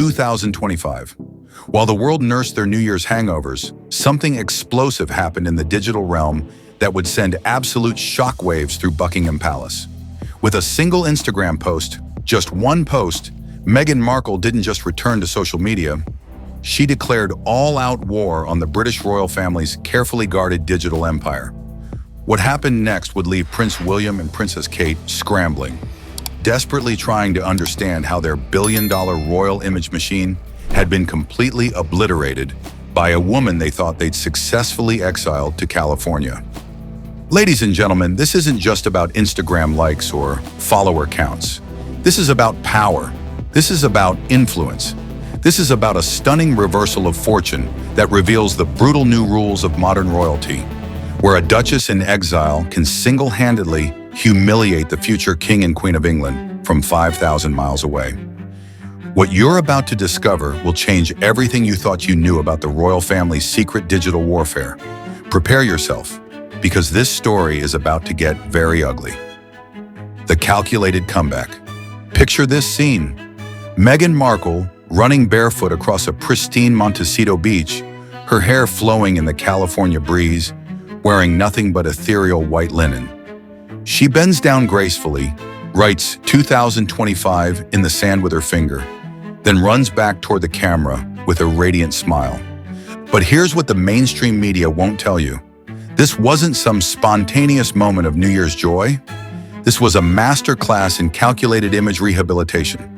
2025. While the world nursed their New Year's hangovers, something explosive happened in the digital realm that would send absolute shockwaves through Buckingham Palace. With a single Instagram post, just one post, Meghan Markle didn't just return to social media, she declared all-out war on the British royal family's carefully guarded digital empire. What happened next would leave Prince William and Princess Kate scrambling, desperately trying to understand how their billion-dollar royal image machine had been completely obliterated by a woman they thought they'd successfully exiled to California. Ladies and gentlemen, this isn't just about Instagram likes or follower counts. This is about power. This is about influence. This is about a stunning reversal of fortune that reveals the brutal new rules of modern royalty, where a duchess in exile can single-handedly humiliate the future King and Queen of England from 5,000 miles away. What you're about to discover will change everything you thought you knew about the royal family's secret digital warfare. Prepare yourself, because this story is about to get very ugly. The calculated comeback. Picture this scene. Meghan Markle running barefoot across a pristine Montecito beach, her hair flowing in the California breeze, wearing nothing but ethereal white linen. She bends down gracefully, writes 2025 in the sand with her finger, then runs back toward the camera with a radiant smile. But here's what the mainstream media won't tell you. This wasn't some spontaneous moment of New Year's joy. This was a masterclass in calculated image rehabilitation.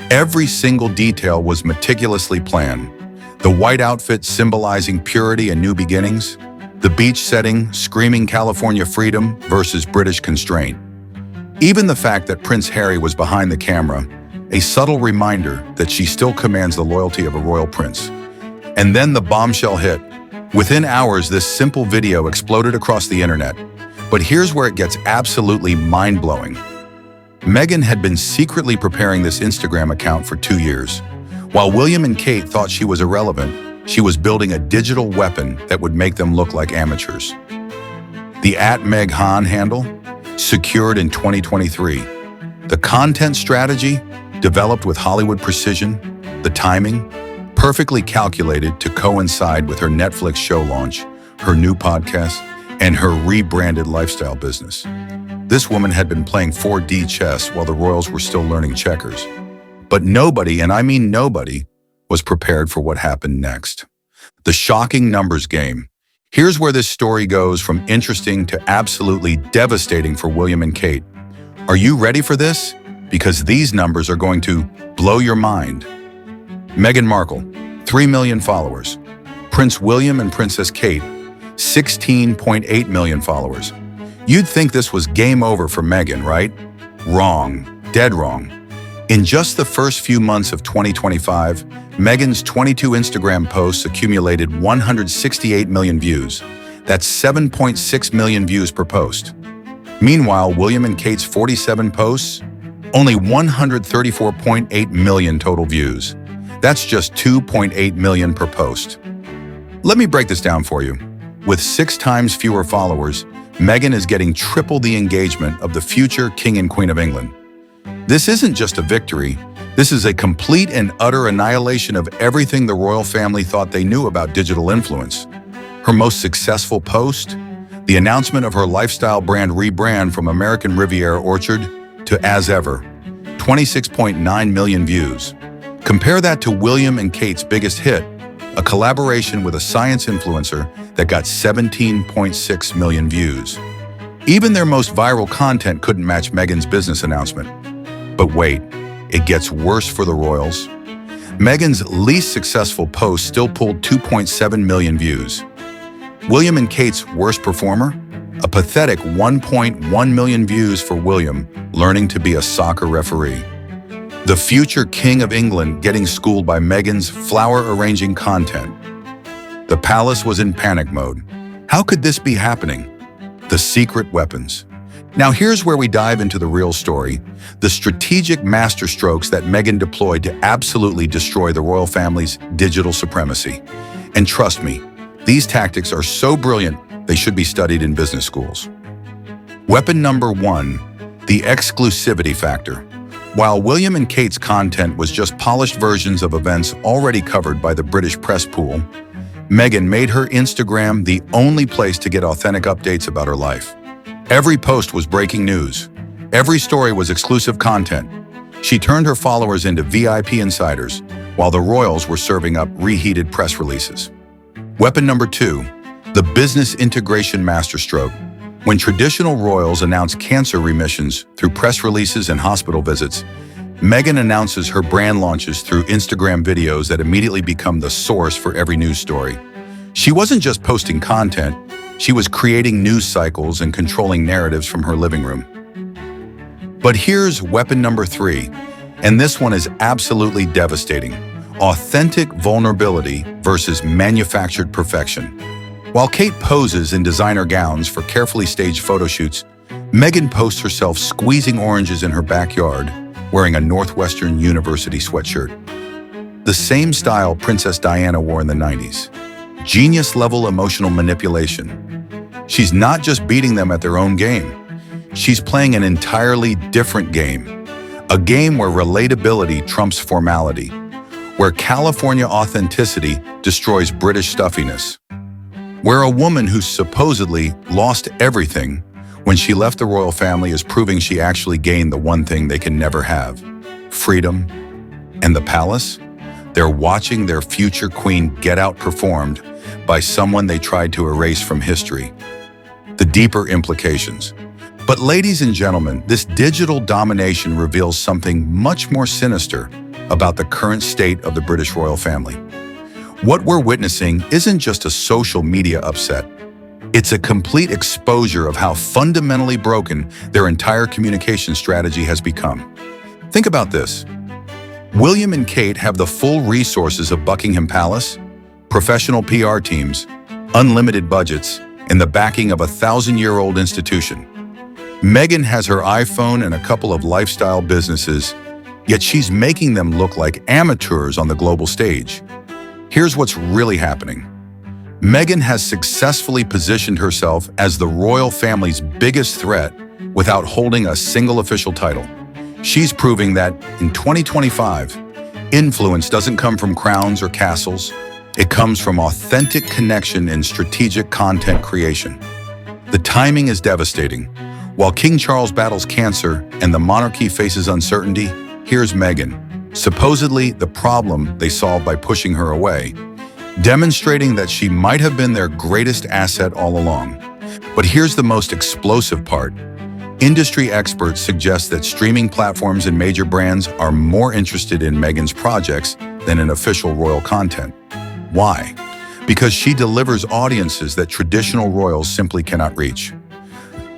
Every single detail was meticulously planned. The white outfit symbolizing purity and new beginnings, the beach setting screaming California freedom versus British constraint. Even the fact that Prince Harry was behind the camera, a subtle reminder that she still commands the loyalty of a royal prince. And then the bombshell hit. Within hours, this simple video exploded across the internet. But here's where it gets absolutely mind-blowing. Meghan had been secretly preparing this Instagram account for 2 years. While William and Kate thought she was irrelevant, she was building a digital weapon that would make them look like amateurs. The @MEGHAN handle, secured in 2023. The content strategy, developed with Hollywood precision. The timing, perfectly calculated to coincide with her Netflix show launch, her new podcast, and her rebranded lifestyle business. This woman had been playing 4D chess while the royals were still learning checkers. But nobody, and I mean nobody, was prepared for what happened next. The shocking numbers game. Here's where this story goes from interesting to absolutely devastating for William and Kate. Are you ready for this? Because these numbers are going to blow your mind. Meghan Markle, 3 million followers. Prince William and Princess Kate, 16.8 million followers. You'd think this was game over for Meghan, right? Wrong. Dead wrong. In just the first few months of 2025, Meghan's 22 Instagram posts accumulated 168 million views. That's 7.6 million views per post. Meanwhile, William and Kate's 47 posts, only 134.8 million total views. That's just 2.8 million per post. Let me break this down for you. With 6 times fewer followers, Meghan is getting triple the engagement of the future King and Queen of England. This isn't just a victory, this is a complete and utter annihilation of everything the royal family thought they knew about digital influence. Her most successful post, the announcement of her lifestyle brand rebrand from American Riviera Orchard to As Ever, 26.9 million views. Compare that to William and Kate's biggest hit, a collaboration with a science influencer that got 17.6 million views. Even their most viral content couldn't match Meghan's business announcement. But wait, it gets worse for the royals. Meghan's least successful post still pulled 2.7 million views. William and Kate's worst performer? A pathetic 1.1 million views for William learning to be a soccer referee. The future King of England getting schooled by Meghan's flower-arranging content. The palace was in panic mode. How could this be happening? The secret weapons. Now here's where we dive into the real story, the strategic masterstrokes that Meghan deployed to absolutely destroy the royal family's digital supremacy. And trust me, these tactics are so brilliant, they should be studied in business schools. Weapon number 1, the exclusivity factor. While William and Kate's content was just polished versions of events already covered by the British press pool, Meghan made her Instagram the only place to get authentic updates about her life. Every post was breaking news. Every story was exclusive content. She turned her followers into VIP insiders, while the royals were serving up reheated press releases. Weapon number 2, the business integration masterstroke. When traditional royals announce cancer remissions through press releases and hospital visits, Meghan announces her brand launches through Instagram videos that immediately become the source for every news story. She wasn't just posting content, she was creating news cycles and controlling narratives from her living room. But here's weapon number 3, and this one is absolutely devastating: authentic vulnerability versus manufactured perfection. While Kate poses in designer gowns for carefully staged photo shoots, Meghan posts herself squeezing oranges in her backyard, wearing a Northwestern University sweatshirt. The same style Princess Diana wore in the 90s. Genius-level emotional manipulation. She's not just beating them at their own game. She's playing an entirely different game. A game where relatability trumps formality, where California authenticity destroys British stuffiness, where a woman who supposedly lost everything when she left the royal family is proving she actually gained the one thing they can never have: freedom. And the palace? They're watching their future queen get outperformed by someone they tried to erase from history. The deeper implications. But ladies and gentlemen, this digital domination reveals something much more sinister about the current state of the British royal family. What we're witnessing isn't just a social media upset. It's a complete exposure of how fundamentally broken their entire communication strategy has become. Think about this. William and Kate have the full resources of Buckingham Palace, professional PR teams, unlimited budgets, and the backing of a 1,000-year-old institution. Meghan has her iPhone and a couple of lifestyle businesses, yet she's making them look like amateurs on the global stage. Here's what's really happening. Meghan has successfully positioned herself as the royal family's biggest threat without holding a single official title. She's proving that in 2025, influence doesn't come from crowns or castles. It comes from authentic connection and strategic content creation. The timing is devastating. While King Charles battles cancer and the monarchy faces uncertainty, here's Meghan, supposedly the problem they solved by pushing her away, demonstrating that she might have been their greatest asset all along. But here's the most explosive part. Industry experts suggest that streaming platforms and major brands are more interested in Meghan's projects than in official royal content. Why? Because she delivers audiences that traditional royals simply cannot reach.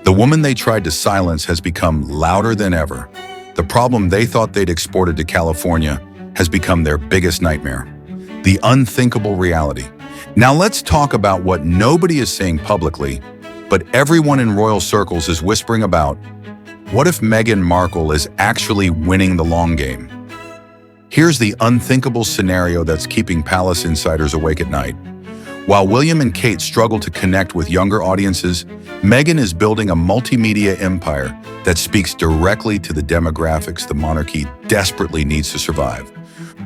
The woman they tried to silence has become louder than ever. The problem they thought they'd exported to California has become their biggest nightmare. The unthinkable reality. Now let's talk about what nobody is saying publicly, but everyone in royal circles is whispering about. What if Meghan Markle is actually winning the long game? Here's the unthinkable scenario that's keeping palace insiders awake at night. While William and Kate struggle to connect with younger audiences, Meghan is building a multimedia empire that speaks directly to the demographics the monarchy desperately needs to survive.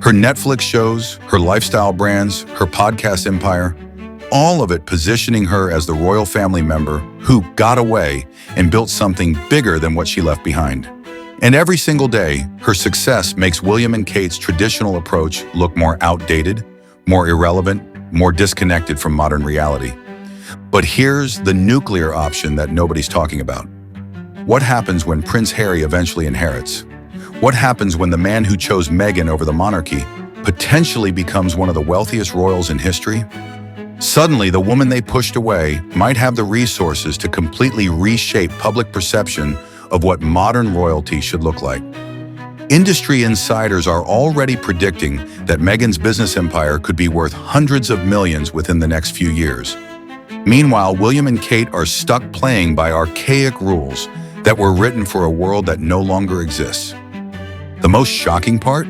Her Netflix shows, her lifestyle brands, her podcast empire, all of it positioning her as the royal family member who got away and built something bigger than what she left behind. And every single day, her success makes William and Kate's traditional approach look more outdated, more irrelevant, more disconnected from modern reality. But here's the nuclear option that nobody's talking about. What happens when Prince Harry eventually inherits? What happens when the man who chose Meghan over the monarchy potentially becomes one of the wealthiest royals in history? Suddenly, the woman they pushed away might have the resources to completely reshape public perception of what modern royalty should look like. Industry insiders are already predicting that Meghan's business empire could be worth hundreds of millions within the next few years. Meanwhile, William and Kate are stuck playing by archaic rules that were written for a world that no longer exists. The most shocking part?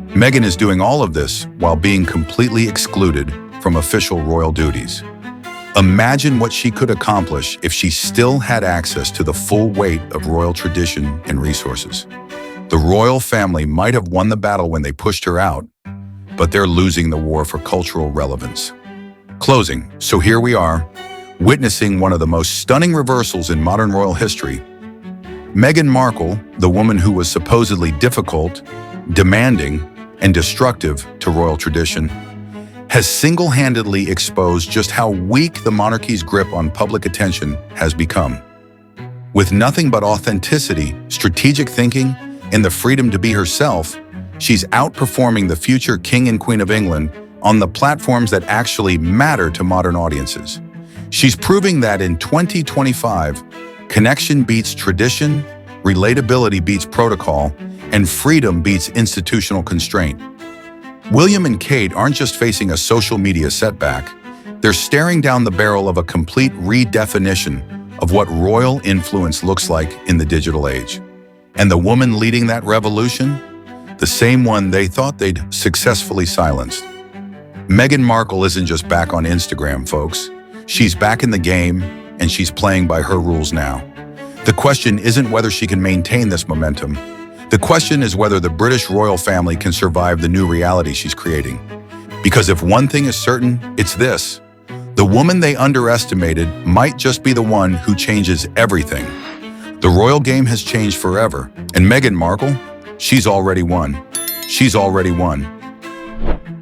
Meghan is doing all of this while being completely excluded from official royal duties. Imagine what she could accomplish if she still had access to the full weight of royal tradition and resources. The royal family might have won the battle when they pushed her out, but they're losing the war for cultural relevance. Closing. So here we are, witnessing one of the most stunning reversals in modern royal history. Meghan Markle, the woman who was supposedly difficult, demanding, and destructive to royal tradition, has single-handedly exposed just how weak the monarchy's grip on public attention has become. With nothing but authenticity, strategic thinking, and the freedom to be herself, she's outperforming the future King and Queen of England on the platforms that actually matter to modern audiences. She's proving that in 2025, connection beats tradition, relatability beats protocol, and freedom beats institutional constraint. William and Kate aren't just facing a social media setback, they're staring down the barrel of a complete redefinition of what royal influence looks like in the digital age. And the woman leading that revolution? The same one they thought they'd successfully silenced. Meghan Markle isn't just back on Instagram, folks. She's back in the game, and she's playing by her rules now. The question isn't whether she can maintain this momentum. The question is whether the British royal family can survive the new reality she's creating. Because if one thing is certain, it's this. The woman they underestimated might just be the one who changes everything. The royal game has changed forever, and Meghan Markle, she's already won. She's already won.